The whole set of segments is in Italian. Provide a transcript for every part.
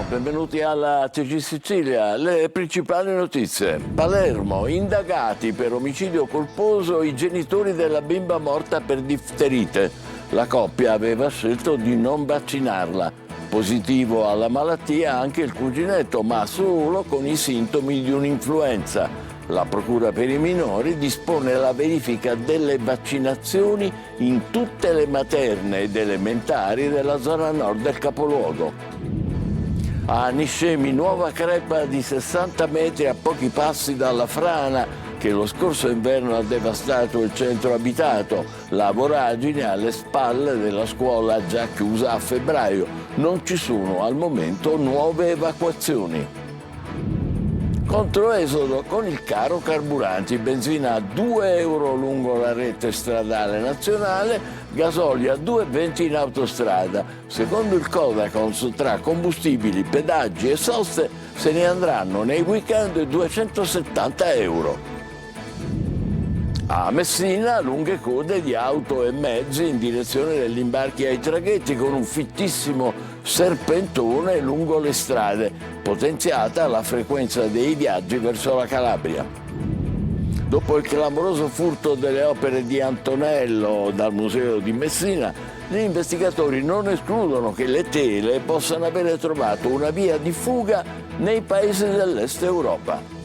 Benvenuti alla TG Sicilia. Le principali notizie. Palermo, indagati per omicidio colposo i genitori della bimba morta per difterite. La coppia aveva scelto di non vaccinarla. Positivo alla malattia anche il cuginetto, ma solo con i sintomi di un'influenza. La Procura per i minori dispone la verifica delle vaccinazioni in tutte le materne ed elementari della zona nord del capoluogo. A Niscemi, nuova crepa di 60 metri a pochi passi dalla frana che lo scorso inverno ha devastato il centro abitato. La voragine alle spalle della scuola già chiusa a febbraio. Non ci sono al momento nuove evacuazioni. Controesodo con il caro carburanti, benzina a 2 euro lungo la rete stradale nazionale, gasolio a 2,20 in autostrada. Secondo il Codacons, tra combustibili, pedaggi e soste se ne andranno nei weekend 270 euro. A Messina, lunghe code di auto e mezzi in direzione degli imbarchi ai traghetti con un fittissimo serpentone lungo le strade, potenziata la frequenza dei viaggi verso la Calabria. Dopo il clamoroso furto delle opere di Antonello dal Museo di Messina, gli investigatori non escludono che le tele possano avere trovato una via di fuga nei paesi dell'Est Europa.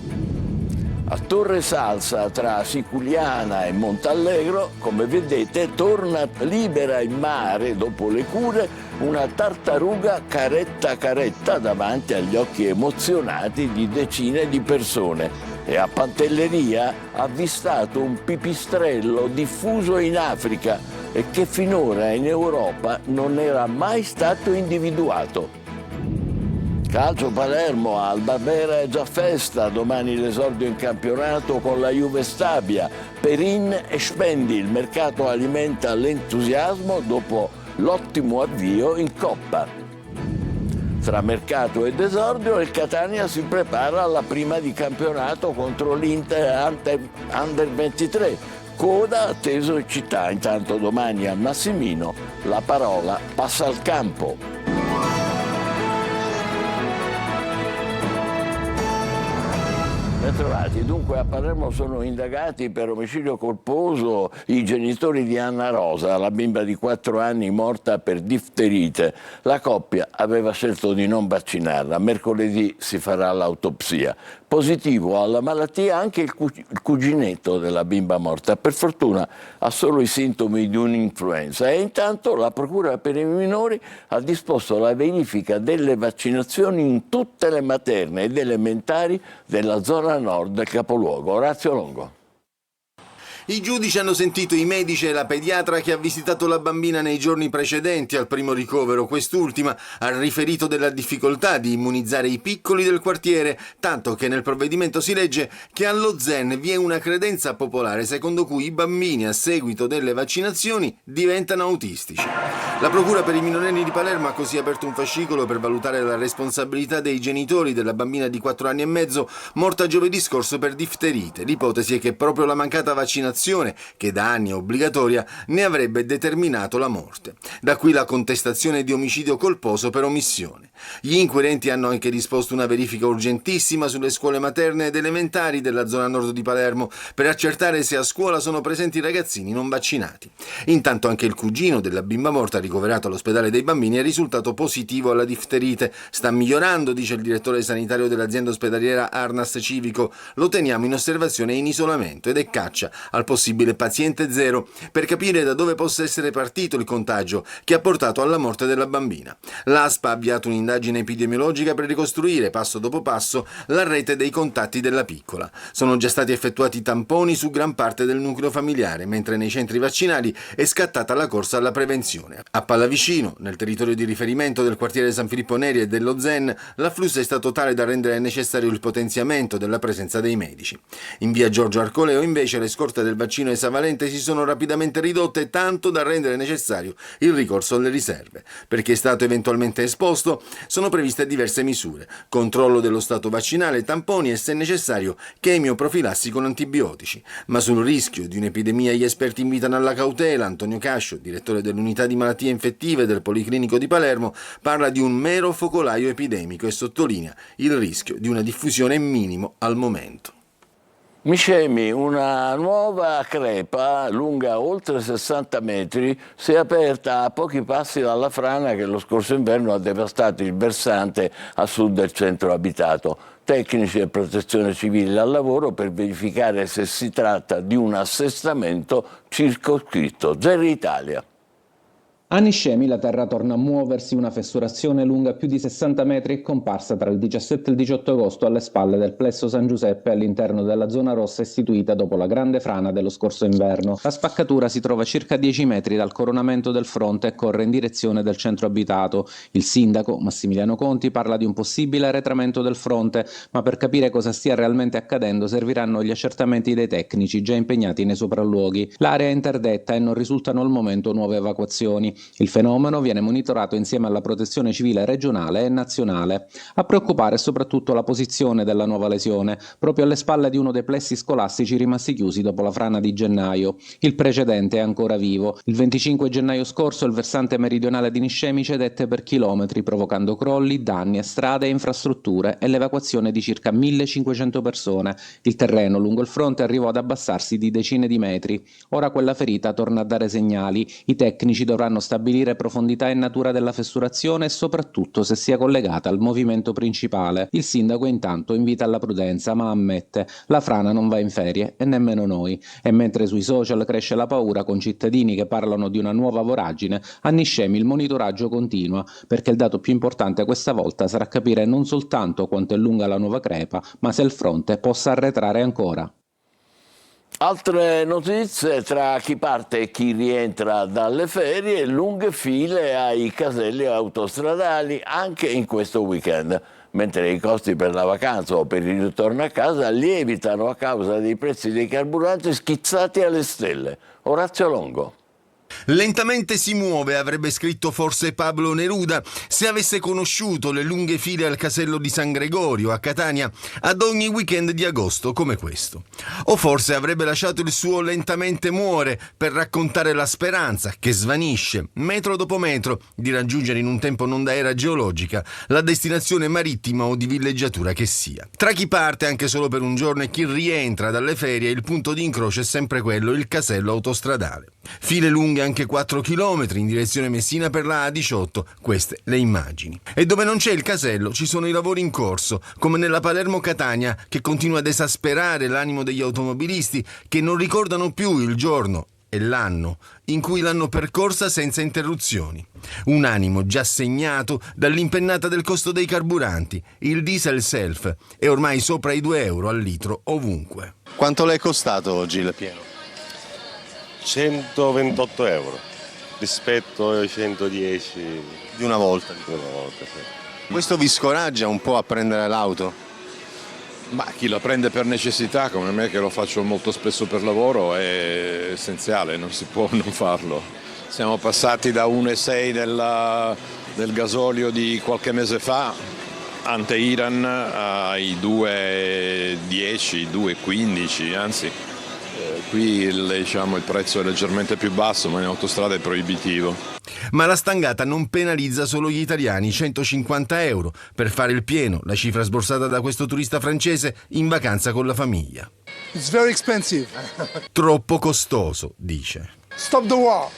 A Torre Salsa, tra Siculiana e Montallegro, come vedete, torna libera in mare dopo le cure una tartaruga caretta davanti agli occhi emozionati di decine di persone. E a Pantelleria ha avvistato un pipistrello diffuso in Africa e che finora in Europa non era mai stato individuato. Calcio Palermo, al Barbera è già festa, domani l'esordio in campionato con la Juve Stabia. Perin e Spendi, il mercato alimenta l'entusiasmo dopo l'ottimo avvio in Coppa. Tra mercato ed esordio il Catania si prepara alla prima di campionato contro l'Inter Under 23. Coda atteso in città, intanto domani a Massimino la parola passa al campo. Bentrovati. Dunque a Palermo sono indagati per omicidio colposo i genitori di Anna Rosa, la bimba di 4 anni morta per difterite. La coppia aveva scelto di non vaccinarla. Mercoledì si farà l'autopsia. Positivo alla malattia anche il cuginetto della bimba morta. Per fortuna ha solo i sintomi di un'influenza e intanto la Procura per i minori ha disposto la verifica delle vaccinazioni in tutte le materne ed elementari della zona nord del capoluogo. Orazio Longo. I giudici hanno sentito i medici e la pediatra che ha visitato la bambina nei giorni precedenti al primo ricovero. Quest'ultima ha riferito della difficoltà di immunizzare i piccoli del quartiere, tanto che nel provvedimento si legge che allo Zen vi è una credenza popolare secondo cui i bambini a seguito delle vaccinazioni diventano autistici. La Procura per i minorenni di Palermo ha così aperto un fascicolo per valutare la responsabilità dei genitori della bambina di 4 anni e mezzo morta giovedì scorso per difterite. L'ipotesi è che proprio la mancata vaccinazione, che da anni è obbligatoria, ne avrebbe determinato la morte. Da qui la contestazione di omicidio colposo per omissione. Gli inquirenti hanno anche disposto una verifica urgentissima sulle scuole materne ed elementari della zona nord di Palermo per accertare se a scuola sono presenti ragazzini non vaccinati. Intanto anche il cugino della bimba morta ricoverato all'ospedale dei bambini è risultato positivo alla difterite. Sta migliorando, dice il direttore sanitario dell'azienda ospedaliera Arnas Civico. Lo teniamo in osservazione e in isolamento ed è caccia al possibile paziente zero per capire da dove possa essere partito il contagio che ha portato alla morte della bambina. L'ASP ha avviato un'indagine epidemiologica per ricostruire passo dopo passo la rete dei contatti della piccola. Sono già stati effettuati tamponi su gran parte del nucleo familiare, mentre nei centri vaccinali è scattata la corsa alla prevenzione. A Pallavicino, nel territorio di riferimento del quartiere San Filippo Neri e dello Zen, l'afflusso è stato tale da rendere necessario il potenziamento della presenza dei medici. In via Giorgio Arcoleo, invece, le scorte del del vaccino esavalente si sono rapidamente ridotte, tanto da rendere necessario il ricorso alle riserve. Per chi è stato eventualmente esposto sono previste diverse misure: controllo dello stato vaccinale, tamponi e, se necessario, chemioprofilassi con antibiotici. Ma sul rischio di un'epidemia gli esperti invitano alla cautela. Antonio Cascio, direttore dell'unità di malattie infettive del Policlinico di Palermo, parla di un mero focolaio epidemico e sottolinea il rischio di una diffusione minimo al momento. Miscemi, una nuova crepa lunga oltre 60 metri si è aperta a pochi passi dalla frana che lo scorso inverno ha devastato il versante a sud del centro abitato. Tecnici e protezione civile al lavoro per verificare se si tratta di un assestamento circoscritto. Zeri Italia. A Niscemi la terra torna a muoversi, una fessurazione lunga più di 60 metri è comparsa tra il 17 e il 18 agosto alle spalle del plesso San Giuseppe all'interno della zona rossa istituita dopo la grande frana dello scorso inverno. La spaccatura si trova a circa 10 metri dal coronamento del fronte e corre in direzione del centro abitato. Il sindaco, Massimiliano Conti, parla di un possibile arretramento del fronte, ma per capire cosa stia realmente accadendo serviranno gli accertamenti dei tecnici già impegnati nei sopralluoghi. L'area è interdetta e non risultano al momento nuove evacuazioni. Il fenomeno viene monitorato insieme alla protezione civile regionale e nazionale. A preoccupare è soprattutto la posizione della nuova lesione, proprio alle spalle di uno dei plessi scolastici rimasti chiusi dopo la frana di gennaio. Il precedente è ancora vivo. Il 25 gennaio scorso il versante meridionale di Niscemi cedette per chilometri, provocando crolli, danni a strade e infrastrutture e l'evacuazione di circa 1500 persone. Il terreno lungo il fronte arrivò ad abbassarsi di decine di metri. Ora quella ferita torna a dare segnali. I tecnici dovranno stabilire profondità e natura della fessurazione e soprattutto se sia collegata al movimento principale. Il sindaco intanto invita alla prudenza, ma ammette: la frana non va in ferie e nemmeno noi. E mentre sui social cresce la paura con cittadini che parlano di una nuova voragine, a Niscemi il monitoraggio continua, perché il dato più importante questa volta sarà capire non soltanto quanto è lunga la nuova crepa, ma se il fronte possa arretrare ancora. Altre notizie tra chi parte e chi rientra dalle ferie: lunghe file ai caselli autostradali anche in questo weekend, mentre i costi per la vacanza o per il ritorno a casa lievitano a causa dei prezzi dei carburanti schizzati alle stelle. Orazio Longo. Lentamente si muove, avrebbe scritto forse Pablo Neruda, se avesse conosciuto le lunghe file al casello di San Gregorio a Catania ad ogni weekend di agosto come questo. O forse avrebbe lasciato il suo Lentamente muore per raccontare la speranza che svanisce, metro dopo metro, di raggiungere in un tempo non da era geologica la destinazione marittima o di villeggiatura che sia. Tra chi parte anche solo per un giorno e chi rientra dalle ferie, il punto di incrocio è sempre quello, il casello autostradale. File lunghe anche 4 chilometri in direzione Messina per la A18, queste le immagini. E dove non c'è il casello ci sono i lavori in corso, come nella Palermo-Catania, che continua ad esasperare l'animo degli automobilisti che non ricordano più il giorno e l'anno in cui l'hanno percorsa senza interruzioni. Un animo già segnato dall'impennata del costo dei carburanti. Il diesel self è ormai sopra i 2 euro al litro ovunque. Quanto le è costato oggi il pieno? 128 euro rispetto ai 110 Di una volta. di una volta. Sì. Questo vi scoraggia un po' a prendere l'auto? Ma chi la prende per necessità, come me che lo faccio molto spesso per lavoro, è essenziale, non si può non farlo. Siamo passati da 1,6 del gasolio di qualche mese fa, ante Iran, ai 2,10, 2,15, anzi qui il prezzo è leggermente più basso, ma in autostrada è proibitivo. Ma la stangata non penalizza solo gli italiani, 150 euro per fare il pieno, la cifra sborsata da questo turista francese in vacanza con la famiglia. It's very expensive. Troppo costoso, dice. Stop the war.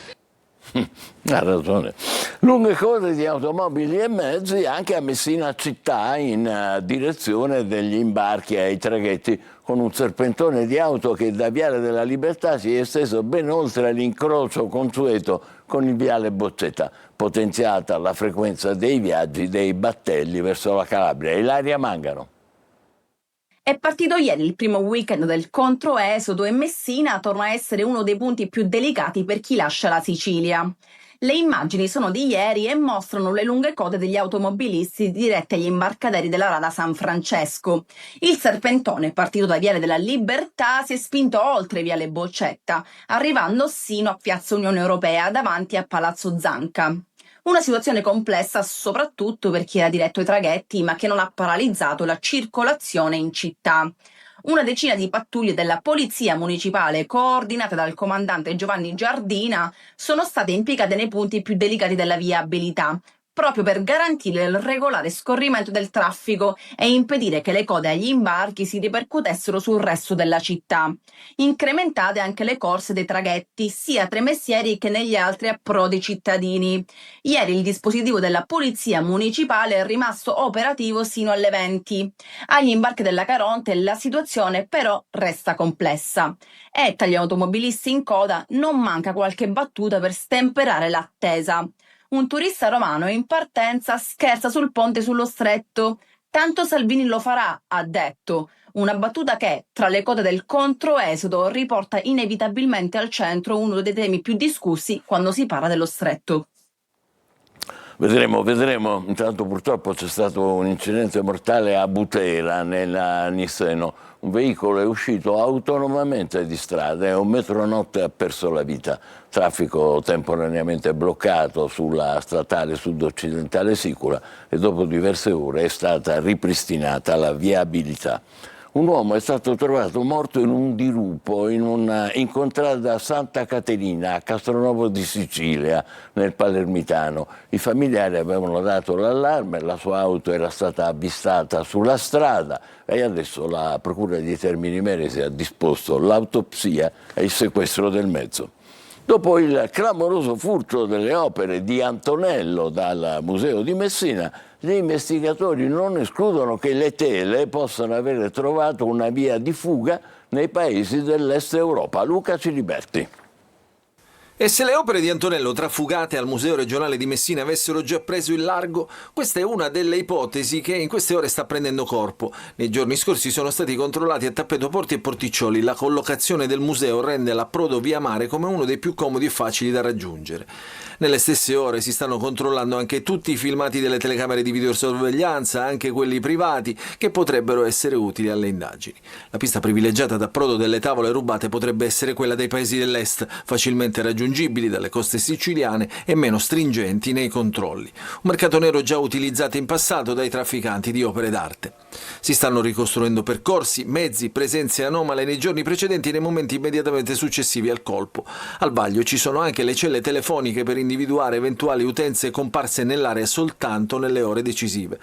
Ha ragione. Lunghe code di automobili e mezzi anche a Messina città in direzione degli imbarchi ai traghetti, con un serpentone di auto che da Viale della Libertà si è esteso ben oltre l'incrocio consueto con il Viale Bozzetta, potenziata la frequenza dei viaggi dei battelli verso la Calabria. Ilaria Mangano. È partito ieri il primo weekend del controesodo e Messina torna a essere uno dei punti più delicati per chi lascia la Sicilia. Le immagini sono di ieri e mostrano le lunghe code degli automobilisti diretti agli imbarcaderi della Rada San Francesco. Il serpentone, partito da Viale della Libertà, si è spinto oltre Viale Boccetta, arrivando sino a Piazza Unione Europea davanti a Palazzo Zanca. Una situazione complessa soprattutto per chi era diretto ai traghetti, ma che non ha paralizzato la circolazione in città. Una decina di pattuglie della Polizia Municipale, coordinate dal comandante Giovanni Giardina, sono state impiegate nei punti più delicati della viabilità, proprio per garantire il regolare scorrimento del traffico e impedire che le code agli imbarchi si ripercuotessero sul resto della città. Incrementate anche le corse dei traghetti, sia tra i mestieri che negli altri approdi cittadini. Ieri il dispositivo della Polizia Municipale è rimasto operativo sino alle 20. Agli imbarchi della Caronte la situazione però resta complessa. E tra gli automobilisti in coda non manca qualche battuta per stemperare l'attesa. Un turista romano in partenza scherza sul ponte sullo Stretto. Tanto Salvini lo farà, ha detto. Una battuta che, tra le code del controesodo, riporta inevitabilmente al centro uno dei temi più discussi quando si parla dello Stretto. Vedremo. Intanto purtroppo c'è stato un incidente mortale a Butera, nella Nisseno. Un veicolo è uscito autonomamente di strada e a un metronotte ha perso la vita. Traffico temporaneamente bloccato sulla statale sud-occidentale Sicula e dopo diverse ore è stata ripristinata la viabilità. Un uomo è stato trovato morto in un dirupo in contrada Santa Caterina a Castronovo di Sicilia, nel Palermitano. I familiari avevano dato l'allarme, la sua auto era stata avvistata sulla strada e adesso la Procura di Termini Imerese ha disposto l'autopsia e il sequestro del mezzo. Dopo il clamoroso furto delle opere di Antonello dal Museo di Messina, gli investigatori non escludono che le tele possano aver trovato una via di fuga nei paesi dell'Est Europa. Luca Ciliberti. E se le opere di Antonello trafugate al Museo regionale di Messina avessero già preso il largo, questa è una delle ipotesi che in queste ore sta prendendo corpo. Nei giorni scorsi sono stati controllati a tappeto porti e porticcioli. La collocazione del museo rende l'approdo via mare come uno dei più comodi e facili da raggiungere. Nelle stesse ore si stanno controllando anche tutti i filmati delle telecamere di videosorveglianza, anche quelli privati, che potrebbero essere utili alle indagini. La pista privilegiata d'approdo delle tavole rubate potrebbe essere quella dei paesi dell'est, facilmente raggiungibili dalle coste siciliane e meno stringenti nei controlli. Un mercato nero già utilizzato in passato dai trafficanti di opere d'arte. Si stanno ricostruendo percorsi, mezzi, presenze anomale nei giorni precedenti e nei momenti immediatamente successivi al colpo. Al vaglio ci sono anche le celle telefoniche per individuare eventuali utenze comparse nell'area soltanto nelle ore decisive.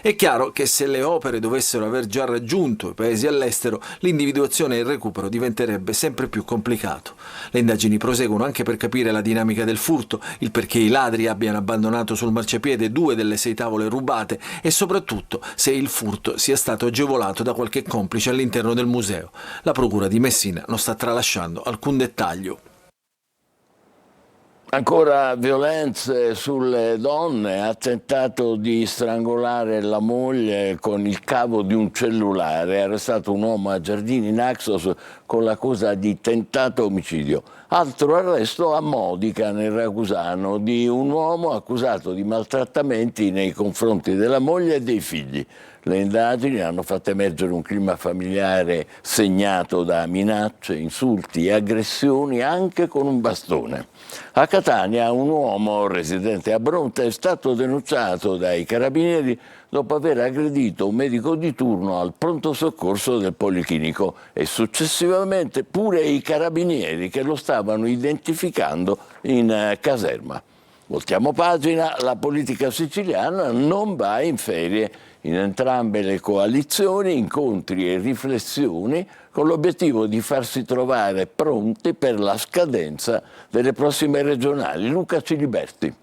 È chiaro che se le opere dovessero aver già raggiunto i paesi all'estero, l'individuazione e il recupero diventerebbe sempre più complicato. Le indagini proseguono anche per capire la dinamica del furto, il perché i ladri abbiano abbandonato sul marciapiede 2 delle 6 tavole rubate e soprattutto se il furto sia stato agevolato da qualche complice all'interno del museo. La Procura di Messina non sta tralasciando alcun dettaglio. Ancora violenze sulle donne, ha tentato di strangolare la moglie con il cavo di un cellulare, è arrestato un uomo a Giardini Naxos con l'accusa di tentato omicidio. Altro arresto a Modica, nel Ragusano, di un uomo accusato di maltrattamenti nei confronti della moglie e dei figli. Le indagini hanno fatto emergere un clima familiare segnato da minacce, insulti e aggressioni anche con un bastone. A Catania un uomo residente a Bronte è stato denunciato dai carabinieri dopo aver aggredito un medico di turno al pronto soccorso del Policlinico e successivamente pure i carabinieri che lo stavano identificando in caserma. Voltiamo pagina, la politica siciliana non va in ferie. In entrambe le coalizioni incontri e riflessioni con l'obiettivo di farsi trovare pronti per la scadenza delle prossime regionali. Luca Ciliberti.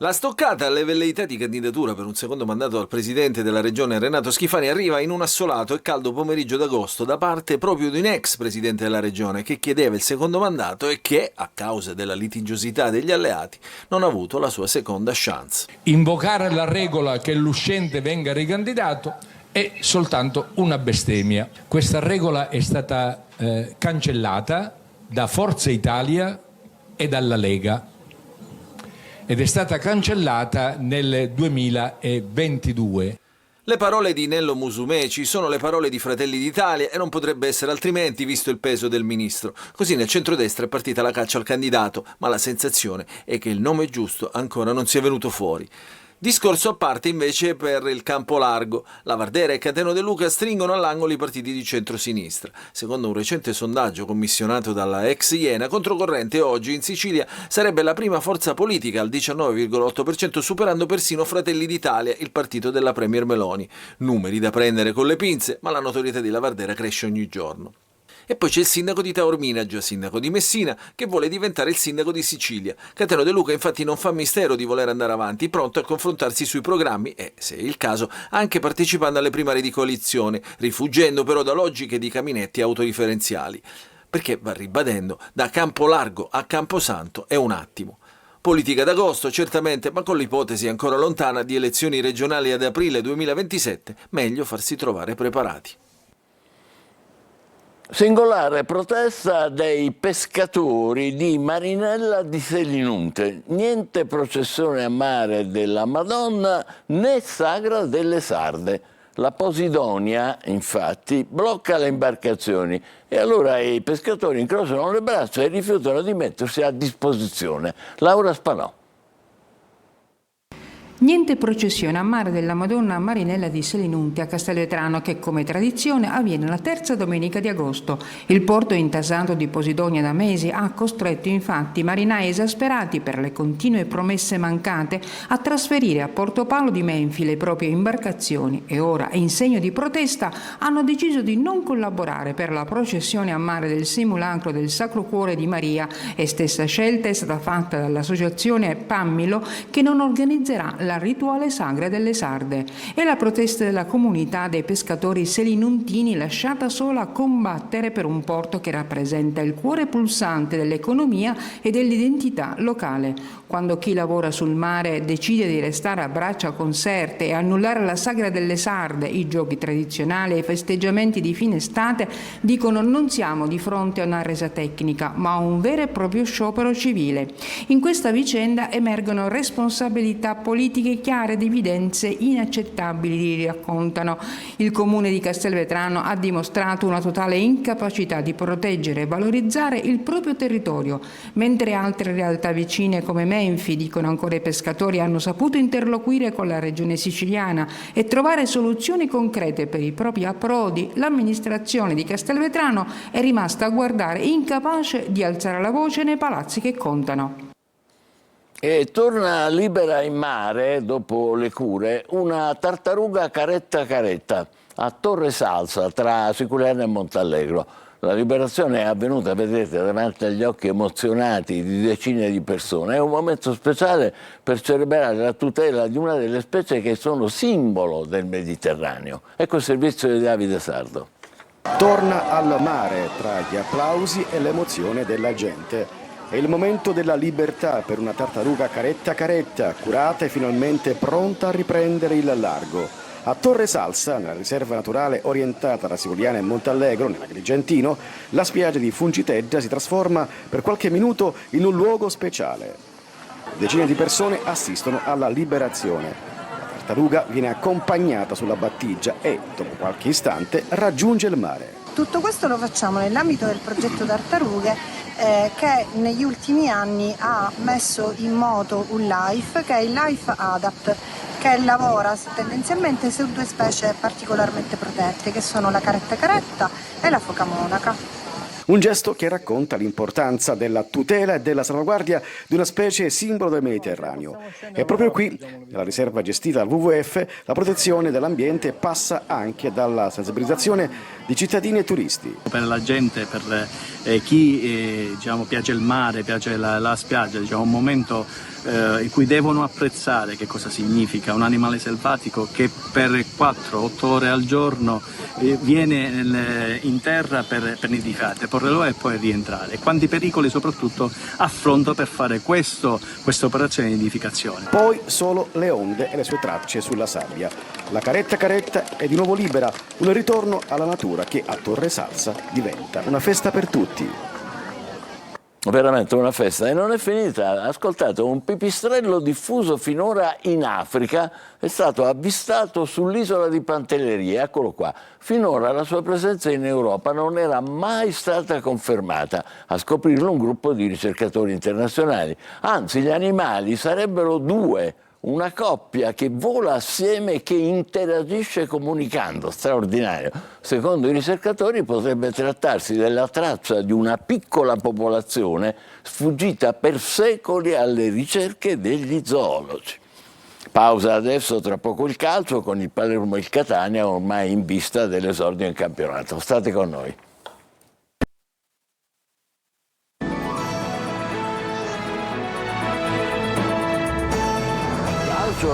La stoccata alle velleità di candidatura per un secondo mandato al presidente della regione Renato Schifani arriva in un assolato e caldo pomeriggio d'agosto da parte proprio di un ex presidente della regione che chiedeva il secondo mandato e che, a causa della litigiosità degli alleati, non ha avuto la sua seconda chance. Invocare la regola che l'uscente venga ricandidato è soltanto una bestemmia. Questa regola è stata cancellata da Forza Italia e dalla Lega. ed è stata cancellata nel 2022. Le parole di Nello Musumeci sono le parole di Fratelli d'Italia e non potrebbe essere altrimenti visto il peso del ministro. Così nel centrodestra è partita la caccia al candidato, ma la sensazione è che il nome giusto ancora non sia venuto fuori. Discorso a parte invece per il campo largo. La Vardera e Cateno De Luca stringono all'angolo i partiti di centrosinistra. Secondo un recente sondaggio commissionato dalla ex Iena, Controcorrente oggi in Sicilia sarebbe la prima forza politica al 19,8%, superando persino Fratelli d'Italia, il partito della Premier Meloni. Numeri da prendere con le pinze, ma la notorietà di La Vardera cresce ogni giorno. E poi c'è il sindaco di Taormina, già sindaco di Messina, che vuole diventare il sindaco di Sicilia. Cateno De Luca infatti non fa mistero di voler andare avanti, pronto a confrontarsi sui programmi e, se è il caso, anche partecipando alle primarie di coalizione, rifuggendo però da logiche di caminetti autoreferenziali. Perché, va ribadendo, da Campolargo a Camposanto è un attimo. Politica d'agosto, certamente, ma con l'ipotesi ancora lontana di elezioni regionali ad aprile 2027, meglio farsi trovare preparati. Singolare protesta dei pescatori di Marinella di Selinunte. Niente processione a mare della Madonna né sagra delle sarde. La Posidonia, infatti, blocca le imbarcazioni e allora i pescatori incrociano le braccia e rifiutano di mettersi a disposizione. Laura Spanò. Niente processione a mare della Madonna a Marinella di Selinunte a Castelvetrano, che come tradizione avviene la terza domenica di agosto. Il porto intasato di Posidonia da mesi ha costretto infatti marinai esasperati per le continue promesse mancate a trasferire a Portopalo di Menfi le proprie imbarcazioni e ora, in segno di protesta, hanno deciso di non collaborare per la processione a mare del simulacro del Sacro Cuore di Maria, e stessa scelta è stata fatta dall'associazione Pammilo, che non organizzerà la rituale sagra delle sarde. È la protesta della comunità dei pescatori selinuntini, lasciata sola a combattere per un porto che rappresenta il cuore pulsante dell'economia e dell'identità locale. Quando chi lavora sul mare decide di restare a braccia conserte e annullare la sagra delle sarde, i giochi tradizionali e i festeggiamenti di fine estate, dicono: non siamo di fronte a una resa tecnica, ma a un vero e proprio sciopero civile. In questa vicenda emergono responsabilità politiche chiare ed evidenze inaccettabili, raccontano. Il comune di Castelvetrano ha dimostrato una totale incapacità di proteggere e valorizzare il proprio territorio, mentre altre realtà vicine come Menfi, dicono ancora i pescatori, hanno saputo interloquire con la regione siciliana e trovare soluzioni concrete per i propri approdi. L'amministrazione di Castelvetrano è rimasta a guardare, incapace di alzare la voce nei palazzi che contano. E torna libera in mare, dopo le cure, una tartaruga caretta a Torre Salsa, tra Siculiana e Montallegro. La liberazione è avvenuta, vedete, davanti agli occhi emozionati di decine di persone. È un momento speciale per celebrare la tutela di una delle specie che sono simbolo del Mediterraneo. Ecco il servizio di Davide Sardo. Torna al mare tra gli applausi e l'emozione della gente. È il momento della libertà per una tartaruga caretta, curata e finalmente pronta a riprendere il largo. A Torre Salsa, nella riserva naturale orientata da Siculiana e Montallegro, nell'Agrigentino, la spiaggia di Fungitedda si trasforma per qualche minuto in un luogo speciale. Decine di persone assistono alla liberazione. La tartaruga viene accompagnata sulla battigia e, dopo qualche istante, raggiunge il mare. Tutto questo lo facciamo nell'ambito del progetto Tartarughe, che negli ultimi anni ha messo in moto un LIFE, che è il LIFE ADAPT, che lavora tendenzialmente su due specie particolarmente protette, che sono la caretta e la foca monaca. Un gesto che racconta l'importanza della tutela e della salvaguardia di una specie simbolo del Mediterraneo. E proprio qui, nella riserva gestita dal WWF, la protezione dell'ambiente passa anche dalla sensibilizzazione di cittadini e turisti. Per la gente, per chi piace il mare, piace la spiaggia, un momento in cui devono apprezzare che cosa significa un animale selvatico che per 4-8 ore al giorno viene in terra per nidificare, porre l'uovo e poi rientrare. E quanti pericoli soprattutto affronta per fare questa operazione di nidificazione. Poi solo le onde e le sue tracce sulla sabbia. La caretta è di nuovo libera, un ritorno alla natura che a Torre Salsa diventa una festa per tutti. Veramente una festa, e non è finita. Ascoltate, un pipistrello diffuso finora in Africa è stato avvistato sull'isola di Pantelleria, eccolo qua. Finora la sua presenza in Europa non era mai stata confermata, a scoprirlo un gruppo di ricercatori internazionali. Anzi, gli animali sarebbero due, una coppia che vola assieme e che interagisce comunicando, straordinario. Secondo i ricercatori potrebbe trattarsi della traccia di una piccola popolazione sfuggita per secoli alle ricerche degli zoologi. Pausa adesso, tra poco il calcio con il Palermo e il Catania ormai in vista dell'esordio in campionato. State con noi.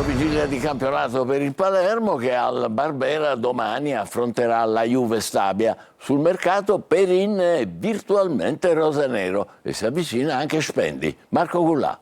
Vigilia di campionato per il Palermo che al Barbera domani affronterà la Juve Stabia. Sul mercato Perin è virtualmente rosanero e si avvicina anche Spendi. Marco Gullà.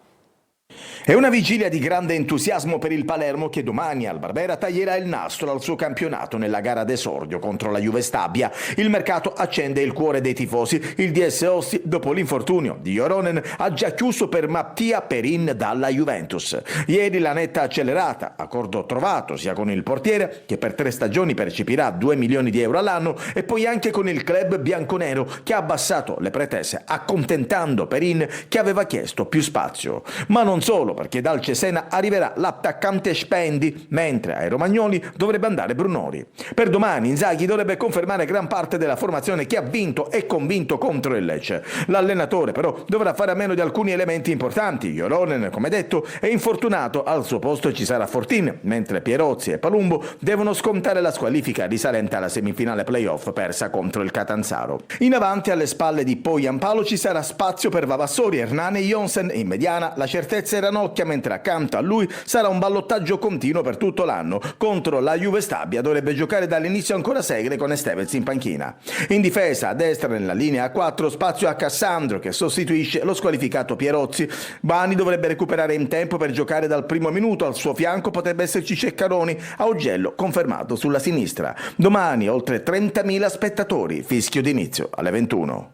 È una vigilia di grande entusiasmo per il Palermo che domani al Barbera taglierà il nastro al suo campionato nella gara d'esordio contro la Juve Stabia. Il mercato accende il cuore dei tifosi. Il DS Ostia, dopo l'infortunio di Joronen, ha già chiuso per Mattia Perin dalla Juventus. Ieri la netta accelerata, accordo trovato sia con il portiere, che per 3 stagioni percepirà 2 milioni di euro all'anno, e poi anche con il club bianconero, che ha abbassato le pretese, accontentando Perin, che aveva chiesto più spazio. Ma non solo, perché dal Cesena arriverà l'attaccante Spendi, mentre ai romagnoli dovrebbe andare Brunori. Per domani Inzaghi dovrebbe confermare gran parte della formazione che ha vinto e convinto contro il Lecce. L'allenatore però dovrà fare a meno di alcuni elementi importanti. Joronen, come detto, è infortunato, al suo posto ci sarà Fortin, mentre Pierozzi e Palumbo devono scontare la squalifica risalente alla semifinale playoff persa contro il Catanzaro. In avanti, alle spalle di Poyampalo, ci sarà spazio per Vavassori, Hernane e Jonsen. In mediana la certezza era Ranocchia, mentre accanto a lui sarà un ballottaggio continuo per tutto l'anno. Contro la Juve Stabia dovrebbe giocare dall'inizio ancora Segre con Estevez in panchina. In difesa, a destra nella linea a 4, spazio a Cassandro che sostituisce lo squalificato Pierozzi. Bani dovrebbe recuperare in tempo per giocare dal primo minuto, al suo fianco potrebbe esserci Ceccaroni, Augello confermato sulla sinistra. Domani oltre 30.000 spettatori, fischio d'inizio alle 21.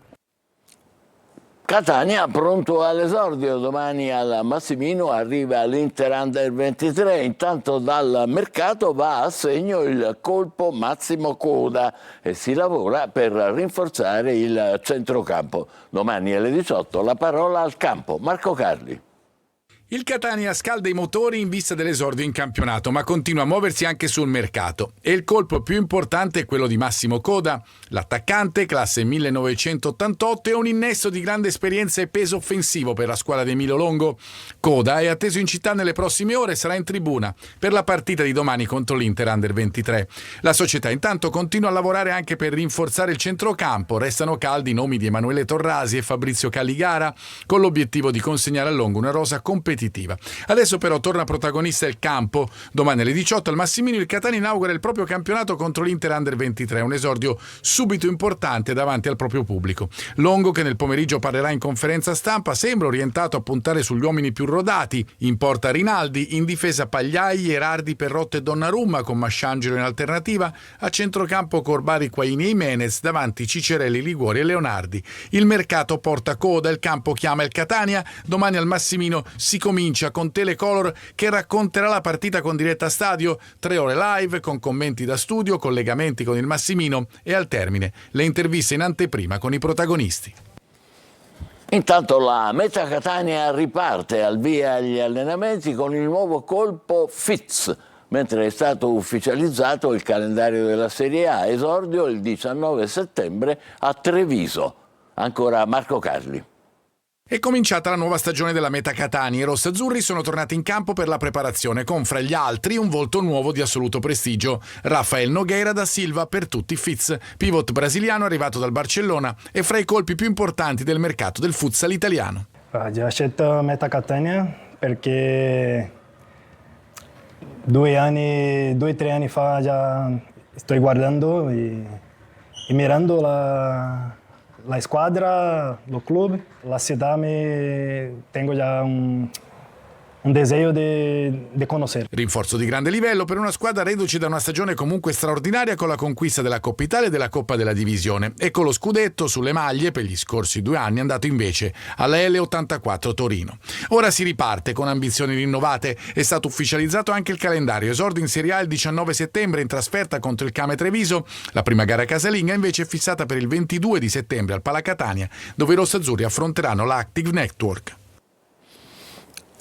Catania pronto all'esordio, domani al Massimino arriva l'Inter Under 23, intanto dal mercato va a segno il colpo Massimo Coda e si lavora per rinforzare il centrocampo. Domani alle 18 la parola al campo. Marco Carli. Il Catania scalda i motori in vista dell'esordio in campionato, ma continua a muoversi anche sul mercato. E il colpo più importante è quello di Massimo Coda. L'attaccante, classe 1988, è un innesto di grande esperienza e peso offensivo per la squadra di Emilio Longo. Coda è atteso in città nelle prossime ore e sarà in tribuna per la partita di domani contro l'Inter Under 23. La società intanto continua a lavorare anche per rinforzare il centrocampo. Restano caldi i nomi di Emanuele Torrasi e Fabrizio Calligara, con l'obiettivo di consegnare a Longo una rosa competitiva. Adesso però torna protagonista il campo. Domani alle 18 al Massimino il Catania inaugura il proprio campionato contro l'Inter Under 23, un esordio subito importante davanti al proprio pubblico. Longo, che nel pomeriggio parlerà in conferenza stampa, sembra orientato a puntare sugli uomini più rodati. In porta Rinaldi, in difesa Pagliai, Erardi, Perrotto e Donnarumma con Masciangelo in alternativa, a centrocampo Corbari, Quaini e Jimenez, davanti Cicerelli, Liguori e Leonardi. Il mercato porta Coda, il campo chiama il Catania. Domani al Massimino si comincia con Telecolor che racconterà la partita con diretta stadio, 3 ore live con commenti da studio, collegamenti con il Massimino e al termine le interviste in anteprima con i protagonisti. Intanto la Meta Catania riparte al via agli allenamenti con il nuovo colpo Fitz, mentre è stato ufficializzato il calendario della Serie A, esordio il 19 settembre a Treviso. Ancora Marco Carli. È cominciata la nuova stagione della Meta Catania. I rossazzurri sono tornati in campo per la preparazione, con fra gli altri un volto nuovo di assoluto prestigio. Rafael Nogueira da Silva, per tutti Fitz, pivot brasiliano arrivato dal Barcellona e fra i colpi più importanti del mercato del futsal italiano. Ho scelto Meta Catania perché 2 o 3 anni fa già sto guardando e mirando la squadra, lo club, la città, tengo già un deseo de conocer. Rinforzo di grande livello per una squadra reduce da una stagione comunque straordinaria con la conquista della Coppa Italia e della Coppa della Divisione e con lo scudetto sulle maglie per gli scorsi 2 anni andato invece alla L84 Torino. Ora si riparte con ambizioni rinnovate, è stato ufficializzato anche il calendario, esordio in Serie A il 19 settembre in trasferta contro il Came Treviso, la prima gara casalinga invece è fissata per il 22 di settembre al Pala Catania, dove i rossazzurri affronteranno la Active Network.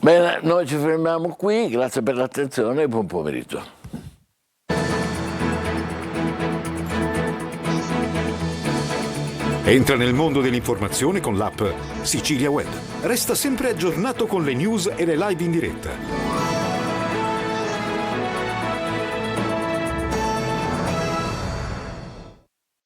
Bene, noi ci fermiamo qui, grazie per l'attenzione e buon pomeriggio. Entra nel mondo dell'informazione con l'app Sicilia Web. Resta sempre aggiornato con le news e le live in diretta.